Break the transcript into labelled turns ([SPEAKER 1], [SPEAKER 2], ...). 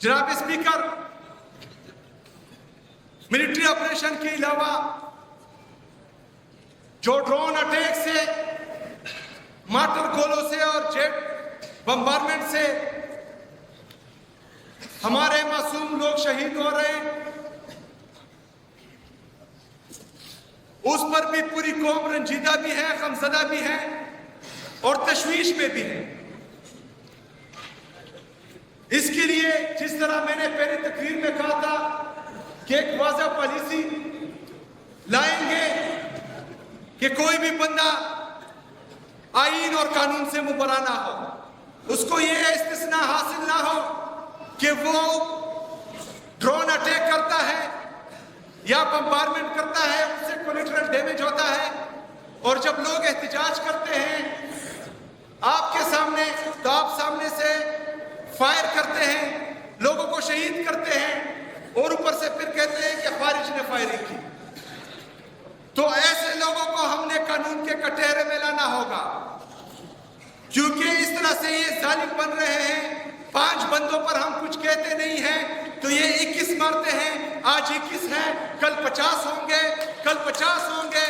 [SPEAKER 1] جناب speaker, military operation کے علاوہ جو ڈرون اٹیک سے، مارٹر گولوں سے اور جیٹ بمبارمنٹ سے ہمارے معصوم لوگ شہید ہو رہے ہیں، اس پر بھی پوری قوم رنجیدہ بھی ہے، غمزدہ بھی ہے اور تشویش میں بھی ہے۔ اس کے لیے جس طرح میں نے پہلی تقریر میں کہا تھا کہ ایک واضح پالیسی لائیں گے کہ کوئی بھی بندہ آئین اور قانون سے مبرا نہ ہو، اس کو یہ استثناء حاصل نہ ہو کہ وہ ڈرون اٹیک کرتا ہے یا بمبارمنٹ کرتا ہے، اس سے کولیٹرل ڈیمیج ہوتا ہے، اور جب لوگ احتجاج کرتے ہیں آپ کے سامنے تو آپ سامنے سے فائر کرتے ہیں، لوگوں کو شہید کرتے ہیں اور اوپر سے پھر کہتے ہیں کہ خارج نے فائرنگ کی۔ تو ایسے لوگوں کو ہم نے قانون کے کٹہرے میں لانا ہوگا، کیونکہ اس طرح سے یہ ظالم بن رہے ہیں۔ 5 بندوں پر ہم کچھ کہتے نہیں ہیں تو یہ 21 مرتے ہیں، آج 21 ہیں، کل 50 ہوں گے، کل 50 ہوں گے،